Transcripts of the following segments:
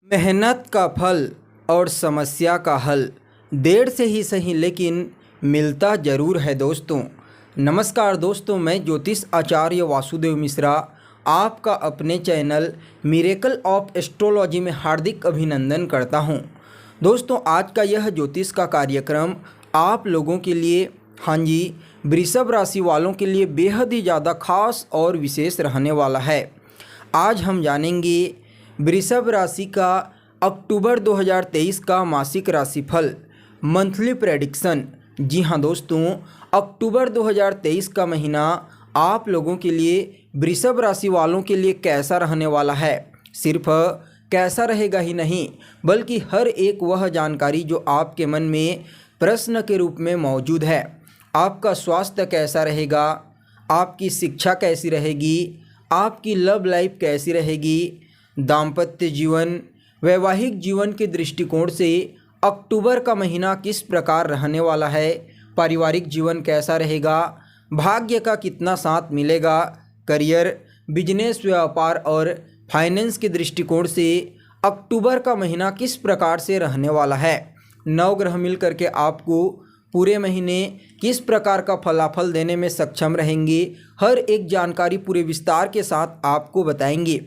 मेहनत का फल और समस्या का हल देर से ही सही लेकिन मिलता ज़रूर है दोस्तों। नमस्कार दोस्तों, मैं ज्योतिष आचार्य वासुदेव मिश्रा आपका अपने चैनल मिरेकल ऑफ एस्ट्रोलॉजी में हार्दिक अभिनंदन करता हूं। दोस्तों, आज का यह ज्योतिष का कार्यक्रम आप लोगों के लिए, हाँ जी, वृषभ राशि वालों के लिए बेहद ही ज़्यादा खास और विशेष रहने वाला है। आज हम जानेंगे वृषभ राशि का अक्टूबर 2023 का मासिक राशिफल, मंथली प्रेडिक्शन। जी हाँ दोस्तों, अक्टूबर 2023 का महीना आप लोगों के लिए, वृषभ राशि वालों के लिए कैसा रहने वाला है। सिर्फ कैसा रहेगा ही नहीं, बल्कि हर एक वह जानकारी जो आपके मन में प्रश्न के रूप में मौजूद है। आपका स्वास्थ्य कैसा रहेगा, आपकी शिक्षा कैसी रहेगी, आपकी लव लाइफ कैसी रहेगी, दाम्पत्य जीवन, वैवाहिक जीवन के दृष्टिकोण से अक्टूबर का महीना किस प्रकार रहने वाला है, पारिवारिक जीवन कैसा रहेगा, भाग्य का कितना साथ मिलेगा, करियर, बिजनेस, व्यापार और फाइनेंस के दृष्टिकोण से अक्टूबर का महीना किस प्रकार से रहने वाला है। नवग्रह मिल करके आपको पूरे महीने किस प्रकार का फलाफल देने में सक्षम रहेंगे, हर एक जानकारी पूरे विस्तार के साथ आपको बताएंगे।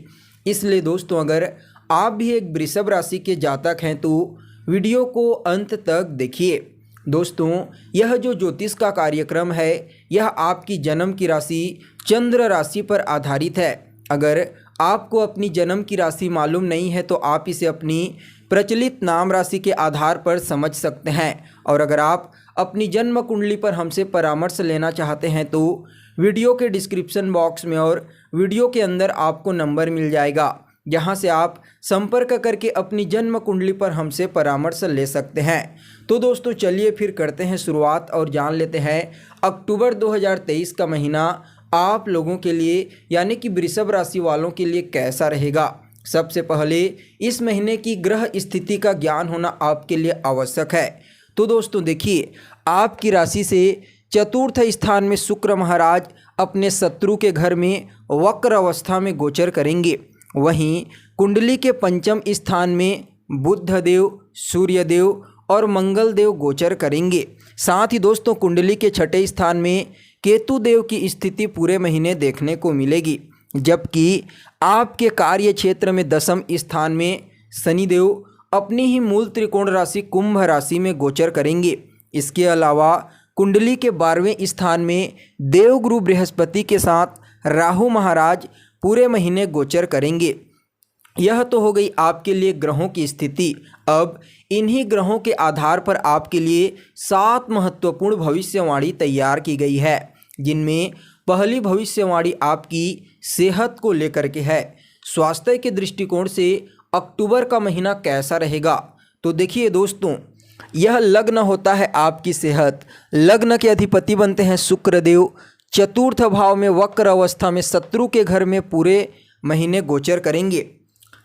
इसलिए दोस्तों, अगर आप भी एक वृषभ राशि के जातक हैं तो वीडियो को अंत तक देखिए। दोस्तों, यह जो ज्योतिष का कार्यक्रम है, यह आपकी जन्म की राशि चंद्र राशि पर आधारित है। अगर आपको अपनी जन्म की राशि मालूम नहीं है तो आप इसे अपनी प्रचलित नाम राशि के आधार पर समझ सकते हैं। और अगर आप अपनी जन्म कुंडली पर हमसे परामर्श लेना चाहते हैं तो वीडियो के डिस्क्रिप्शन बॉक्स में और वीडियो के अंदर आपको नंबर मिल जाएगा, जहां से आप संपर्क करके अपनी जन्म कुंडली पर हमसे परामर्श ले सकते हैं। तो दोस्तों, चलिए फिर करते हैं शुरुआत और जान लेते हैं अक्टूबर 2023 का महीना आप लोगों के लिए, यानी कि वृषभ राशि वालों के लिए कैसा रहेगा। सबसे पहले इस महीने की ग्रह स्थिति का ज्ञान होना आपके लिए आवश्यक है। तो दोस्तों देखिए, आपकी राशि से चतुर्थ स्थान में शुक्र महाराज अपने शत्रु के घर में वक्र अवस्था में गोचर करेंगे। वहीं कुंडली के पंचम स्थान में बुध देव, सूर्य देव और मंगल देव गोचर करेंगे। साथ ही दोस्तों, कुंडली के छठे स्थान में केतु देव की स्थिति पूरे महीने देखने को मिलेगी, जबकि आपके कार्य क्षेत्र में दसम स्थान में शनि देव अपनी ही मूल त्रिकोण राशि कुंभ राशि में गोचर करेंगे। इसके अलावा कुंडली के 12वें स्थान में देवगुरु बृहस्पति के साथ राहु महाराज पूरे महीने गोचर करेंगे। यह तो हो गई आपके लिए ग्रहों की स्थिति। अब इन्हीं ग्रहों के आधार पर आपके लिए 7 महत्वपूर्ण भविष्यवाणी तैयार की गई है, जिनमें पहली भविष्यवाणी आपकी सेहत को लेकर के है। स्वास्थ्य के दृष्टिकोण से अक्टूबर का महीना कैसा रहेगा। तो देखिए दोस्तों, यह लग्न होता है आपकी सेहत। लग्न के अधिपति बनते हैं शुक्र देव। चतुर्थ भाव में वक्र अवस्था में शत्रु के घर में पूरे महीने गोचर करेंगे।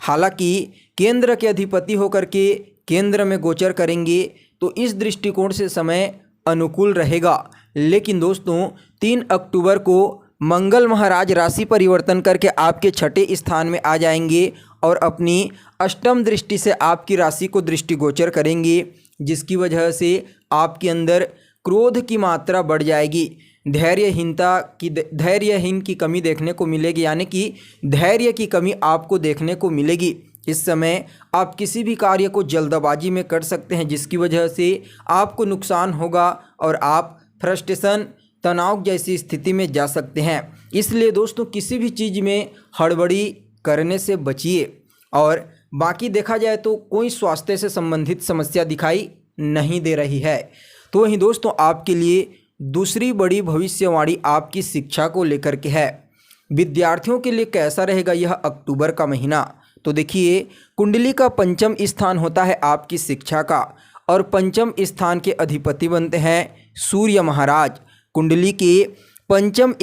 हालांकि केंद्र के अधिपति होकर के केंद्र में गोचर करेंगे, तो इस दृष्टिकोण से समय अनुकूल रहेगा। लेकिन दोस्तों, 3 अक्टूबर को मंगल महाराज राशि परिवर्तन करके आपके छठे स्थान में आ जाएंगे और अपनी अष्टम दृष्टि से आपकी राशि को दृष्टिगोचर करेंगे, जिसकी वजह से आपके अंदर क्रोध की मात्रा बढ़ जाएगी। धैर्यहीन की कमी देखने को मिलेगी, यानी कि धैर्य की कमी आपको देखने को मिलेगी। इस समय आप किसी भी कार्य को जल्दबाजी में कर सकते हैं, जिसकी वजह से आपको नुकसान होगा और आप फ्रस्ट्रेशन, तनाव जैसी स्थिति में जा सकते हैं। इसलिए दोस्तों, किसी भी चीज़ में हड़बड़ी करने से बचिए। और बाकी देखा जाए तो कोई स्वास्थ्य से संबंधित समस्या दिखाई नहीं दे रही है। तो वहीं दोस्तों, आपके लिए दूसरी बड़ी भविष्यवाणी आपकी शिक्षा को लेकर के है। विद्यार्थियों के लिए कैसा रहेगा यह अक्टूबर का महीना। तो देखिए, कुंडली का पंचम स्थान होता है आपकी शिक्षा का, और पंचम स्थान के अधिपति बनते हैं सूर्य महाराज। कुंडली के पंचम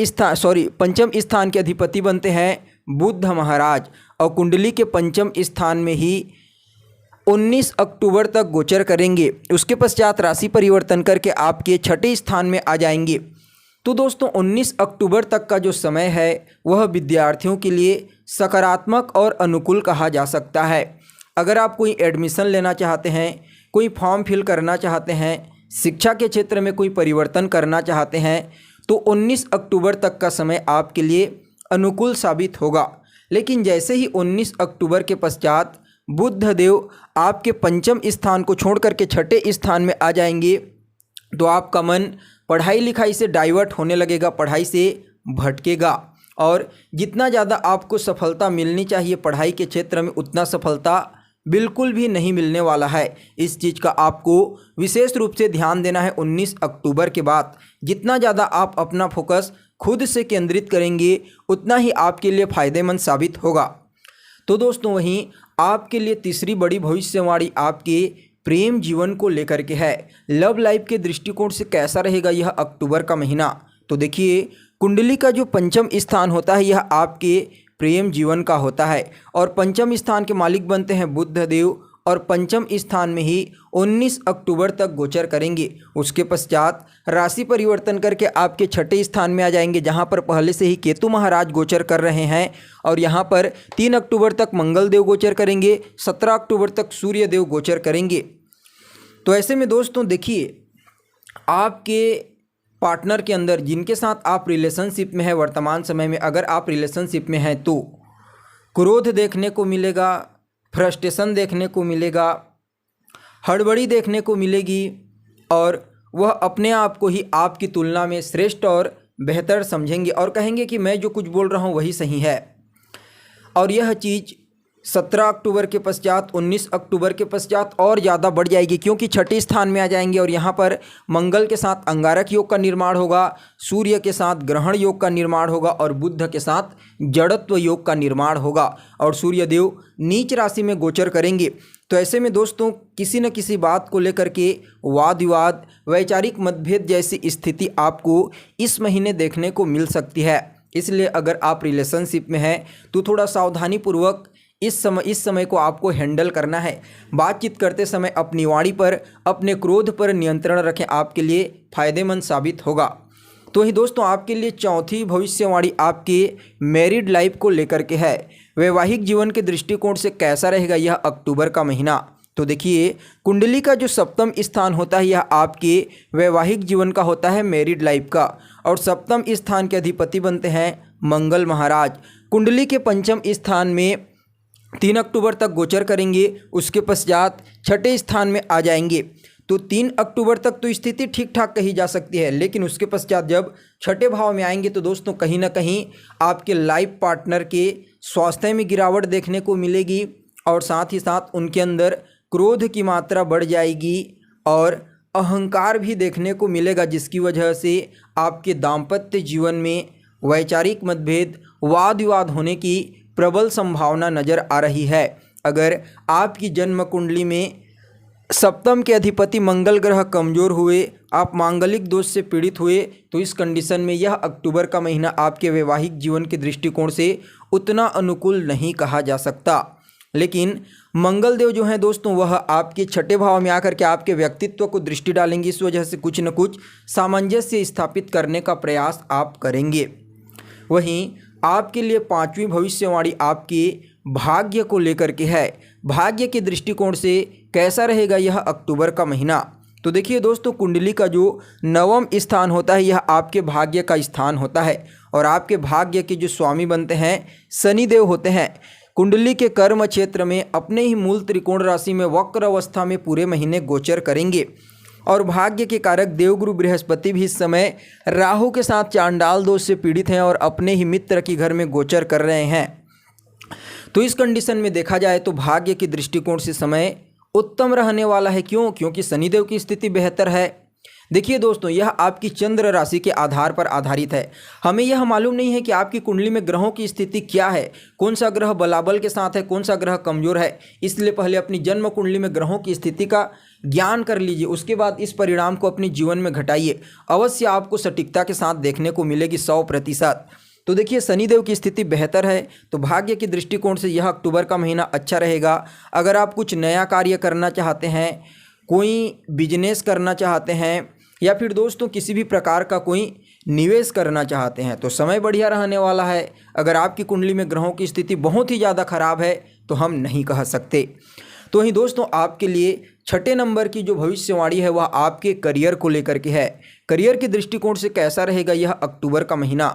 स्थान के अधिपति बनते हैं बुध महाराज, और कुंडली के पंचम स्थान में ही 19 अक्टूबर तक गोचर करेंगे। उसके पश्चात राशि परिवर्तन करके आपके छठे स्थान में आ जाएंगे। तो दोस्तों 19 अक्टूबर तक का जो समय है वह विद्यार्थियों के लिए सकारात्मक और अनुकूल कहा जा सकता है। अगर आप कोई एडमिशन लेना चाहते हैं, कोई फॉर्म फिल करना चाहते हैं, शिक्षा के क्षेत्र में कोई परिवर्तन करना चाहते हैं, तो 19 अक्टूबर तक का समय आपके लिए अनुकूल साबित होगा। लेकिन जैसे ही 19 अक्टूबर के पश्चात बुध देव आपके पंचम स्थान को छोड़ करके छठे स्थान में आ जाएंगे, तो आपका मन पढ़ाई लिखाई से डाइवर्ट होने लगेगा, पढ़ाई से भटकेगा और जितना ज़्यादा आपको सफलता मिलनी चाहिए पढ़ाई के क्षेत्र में, उतना सफलता बिल्कुल भी नहीं मिलने वाला है। इस चीज़ का आपको विशेष रूप से ध्यान देना है। 19 अक्टूबर के बाद जितना ज़्यादा आप अपना फोकस खुद से केंद्रित करेंगे, उतना ही आपके लिए फ़ायदेमंद साबित होगा। तो दोस्तों, वहीं आपके लिए तीसरी बड़ी भविष्यवाणी आपके प्रेम जीवन को लेकर के है। लव लाइफ के दृष्टिकोण से कैसा रहेगा यह अक्टूबर का महीना? तो देखिए, कुंडली का जो पंचम स्थान होता है यह आपके प्रेम जीवन का होता है और पंचम स्थान के मालिक बनते हैं बुध देव और पंचम स्थान में ही 19 अक्टूबर तक गोचर करेंगे। उसके पश्चात राशि परिवर्तन करके आपके छठे स्थान में आ जाएंगे, जहां पर पहले से ही केतु महाराज गोचर कर रहे हैं और यहां पर 3 अक्टूबर तक मंगल देव गोचर करेंगे, 17 अक्टूबर तक सूर्य देव गोचर करेंगे। तो ऐसे में दोस्तों देखिए, आपके पार्टनर के अंदर जिनके साथ आप रिलेशनशिप में हैं वर्तमान समय में, अगर आप रिलेशनशिप में हैं तो क्रोध देखने को मिलेगा, फ्रस्ट्रेशन देखने को मिलेगा, हड़बड़ी देखने को मिलेगी और वह अपने आप को ही आपकी तुलना में श्रेष्ठ और बेहतर समझेंगे और कहेंगे कि मैं जो कुछ बोल रहा हूँ वही सही है। और यह चीज़ 17 अक्टूबर के पश्चात 19 अक्टूबर के पश्चात और ज़्यादा बढ़ जाएगी, क्योंकि छठे स्थान में आ जाएंगे और यहाँ पर मंगल के साथ अंगारक योग का निर्माण होगा, सूर्य के साथ ग्रहण योग का निर्माण होगा और बुध के साथ जड़त्व योग का निर्माण होगा और सूर्य देव नीच राशि में गोचर करेंगे। तो ऐसे में दोस्तों, किसी न किसी बात को लेकर के वाद विवाद, वैचारिक मतभेद जैसी स्थिति आपको इस महीने देखने को मिल सकती है। इसलिए अगर आप रिलेशनशिप में हैं तो थोड़ा सावधानीपूर्वक इस समय को आपको हैंडल करना है। बातचीत करते समय अपनी वाणी पर, अपने क्रोध पर नियंत्रण रखें, आपके लिए फ़ायदेमंद साबित होगा। तो ही दोस्तों, आपके लिए चौथी भविष्यवाणी आपके मैरिड लाइफ को लेकर के है। वैवाहिक जीवन के दृष्टिकोण से कैसा रहेगा यह अक्टूबर का महीना? तो देखिए, कुंडली का जो सप्तम स्थान होता है यह आपके वैवाहिक जीवन का होता है, मैरिड लाइफ का, और सप्तम स्थान के अधिपति बनते हैं मंगल महाराज। कुंडली के पंचम स्थान में 3 अक्टूबर तक गोचर करेंगे, उसके पश्चात छठे स्थान में आ जाएंगे। तो 3 अक्टूबर तक तो स्थिति ठीक ठाक कही जा सकती है, लेकिन उसके पश्चात जब छठे भाव में आएंगे तो दोस्तों कहीं ना कहीं आपके लाइफ पार्टनर के स्वास्थ्य में गिरावट देखने को मिलेगी और साथ ही साथ उनके अंदर क्रोध की मात्रा बढ़ जाएगी और अहंकार भी देखने को मिलेगा, जिसकी वजह से आपके दाम्पत्य जीवन में वैचारिक मतभेद, वाद विवाद होने की प्रबल संभावना नज़र आ रही है। अगर आपकी जन्म कुंडली में सप्तम के अधिपति मंगल ग्रह कमज़ोर हुए, आप मांगलिक दोष से पीड़ित हुए, तो इस कंडीशन में यह अक्टूबर का महीना आपके वैवाहिक जीवन के दृष्टिकोण से उतना अनुकूल नहीं कहा जा सकता। लेकिन मंगल देव जो हैं दोस्तों, वह आपके छठे भाव में आकर के आपके व्यक्तित्व को दृष्टि डालेंगे, इस वजह से कुछ न कुछ सामंजस्य स्थापित करने का प्रयास आप करेंगे। वहीं आपके लिए पांचवी भविष्यवाणी आपके भाग्य को लेकर के है। भाग्य के दृष्टिकोण से कैसा रहेगा यह अक्टूबर का महीना? तो देखिए दोस्तों, कुंडली का जो नवम स्थान होता है यह आपके भाग्य का स्थान होता है और आपके भाग्य के जो स्वामी बनते हैं शनिदेव होते हैं। कुंडली के कर्म क्षेत्र में अपने ही मूल त्रिकोण राशि में वक्र अवस्था में पूरे महीने गोचर करेंगे और भाग्य के कारक देवगुरु बृहस्पति भी इस समय राहु के साथ चांडाल दोष से पीड़ित हैं और अपने ही मित्र के घर में गोचर कर रहे हैं। तो इस कंडीशन में देखा जाए तो भाग्य के दृष्टिकोण से समय उत्तम रहने वाला है। क्यों? क्योंकि शनिदेव की स्थिति बेहतर है। देखिए दोस्तों, यह आपकी चंद्र राशि के आधार पर आधारित है। हमें यह मालूम नहीं है कि आपकी कुंडली में ग्रहों की स्थिति क्या है, कौन सा ग्रह बलाबल के साथ है, कौन सा ग्रह कमजोर है। इसलिए पहले अपनी जन्म कुंडली में ग्रहों की स्थिति का ज्ञान कर लीजिए, उसके बाद इस परिणाम को अपने जीवन में घटाइए। अवश्य आपको सटीकता के साथ देखने को मिलेगी 100%। तो देखिए, शनिदेव की स्थिति बेहतर है, तो भाग्य के दृष्टिकोण से यह अक्टूबर का महीना अच्छा रहेगा। अगर आप कुछ नया कार्य करना चाहते हैं, कोई बिजनेस करना चाहते हैं या फिर दोस्तों किसी भी प्रकार का कोई निवेश करना चाहते हैं, तो समय बढ़िया रहने वाला है। अगर आपकी कुंडली में ग्रहों की स्थिति बहुत ही ज़्यादा खराब है तो हम नहीं कह सकते। तो वहीं दोस्तों आपके लिए छठे नंबर की जो भविष्यवाणी है वह आपके करियर को लेकर के है। करियर के दृष्टिकोण से कैसा रहेगा यह अक्टूबर का महीना।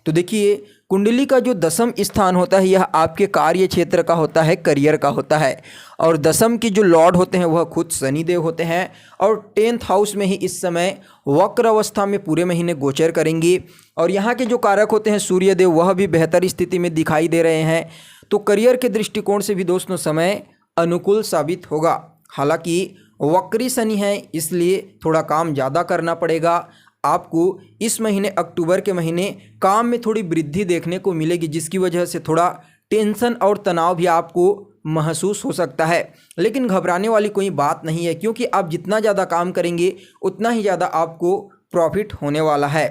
तो देखिए कुंडली का जो दसम स्थान होता है यह आपके कार्य क्षेत्र का होता है, करियर का होता है। और दसम की जो लॉर्ड होते हैं वह खुद शनिदेव होते हैं और 10th हाउस में ही इस समय वक्र अवस्था में पूरे महीने गोचर करेंगे। और यहाँ के जो कारक होते हैं सूर्यदेव वह भी बेहतर स्थिति में दिखाई दे रहे हैं। तो करियर के दृष्टिकोण से भी दोस्तों समय अनुकूल साबित होगा। हालांकि वक्री शनि है इसलिए थोड़ा काम ज़्यादा करना पड़ेगा। आपको इस महीने अक्टूबर के महीने काम में थोड़ी वृद्धि देखने को मिलेगी, जिसकी वजह से थोड़ा टेंशन और तनाव भी आपको महसूस हो सकता है। लेकिन घबराने वाली कोई बात नहीं है, क्योंकि आप जितना ज़्यादा काम करेंगे उतना ही ज़्यादा आपको प्रॉफिट होने वाला है।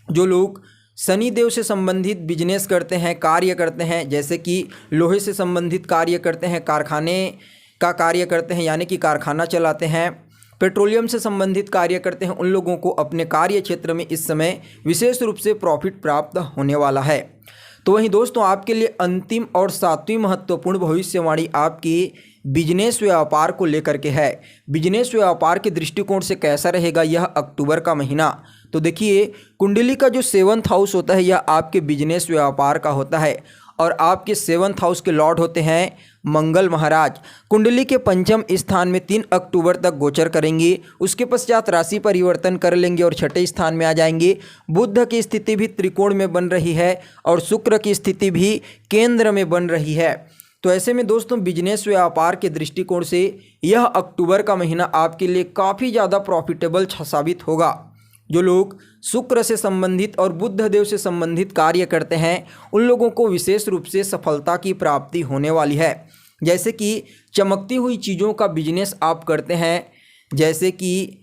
जो लोग शनिदेव से संबंधित बिजनेस करते हैं, कार्य करते हैं, जैसे कि लोहे से संबंधित कार्य करते हैं, कारखाने का कार्य करते हैं यानी कि कारखाना चलाते हैं, पेट्रोलियम से संबंधित कार्य करते हैं, उन लोगों को अपने कार्य क्षेत्र में इस समय विशेष रूप से प्रॉफिट प्राप्त होने वाला है। तो वहीं दोस्तों आपके लिए अंतिम और 7वीं महत्वपूर्ण भविष्यवाणी आपकी बिजनेस व्यापार को लेकर के है। बिजनेस व्यापार के दृष्टिकोण से कैसा रहेगा यह अक्टूबर का महीना। तो देखिए कुंडली का जो 7th हाउस होता है यह आपके बिजनेस व्यापार का होता है और आपके 7th हाउस के लॉर्ड होते हैं मंगल महाराज। कुंडली के पंचम स्थान में 3 अक्टूबर तक गोचर करेंगे, उसके पश्चात राशि परिवर्तन कर लेंगे और छठे स्थान में आ जाएंगे। बुध की स्थिति भी त्रिकोण में बन रही है और शुक्र की स्थिति भी केंद्र में बन रही है। तो ऐसे में दोस्तों बिजनेस व्यापार के दृष्टिकोण से यह अक्टूबर का महीना आपके लिए काफ़ी ज़्यादा प्रॉफिटेबल साबित होगा। जो लोग शुक्र से संबंधित और बुध देव से संबंधित कार्य करते हैं उन लोगों को विशेष रूप से सफलता की प्राप्ति होने वाली है। जैसे कि चमकती हुई चीज़ों का बिजनेस आप करते हैं, जैसे कि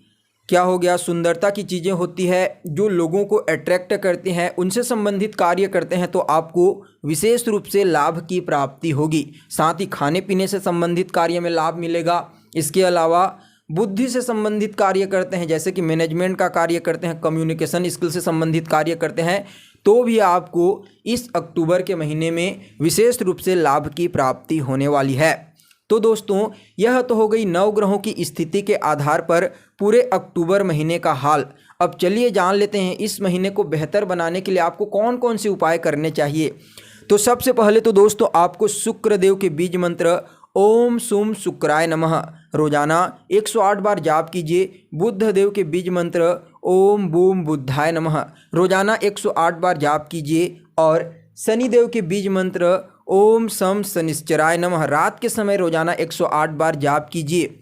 क्या हो गया, सुंदरता की चीज़ें होती है जो लोगों को अट्रैक्ट करती हैं, उनसे संबंधित कार्य करते हैं तो आपको विशेष रूप से लाभ की प्राप्ति होगी। साथ ही खाने पीने से संबंधित कार्य में लाभ मिलेगा। इसके अलावा बुद्धि से संबंधित कार्य करते हैं, जैसे कि मैनेजमेंट का कार्य करते हैं, कम्युनिकेशन स्किल से संबंधित कार्य करते हैं, तो भी आपको इस अक्टूबर के महीने में विशेष रूप से लाभ की प्राप्ति होने वाली है। तो दोस्तों यह तो हो गई 9 ग्रहों की स्थिति के आधार पर पूरे अक्टूबर महीने का हाल। अब चलिए जान लेते हैं इस महीने को बेहतर बनाने के लिए आपको कौन कौन से उपाय करने चाहिए। तो सबसे पहले तो दोस्तों आपको शुक्रदेव के बीज मंत्र ओम सुम शुक्राय नमः रोजाना 108 बार जाप कीजिए। बुध देव के बीज मंत्र ओम बूम बुद्धाय नमः रोजाना 108 बार जाप कीजिए। और शनिदेव के बीज मंत्र ओम सम शनिश्चराय नमः रात के समय रोजाना 108 बार जाप कीजिए।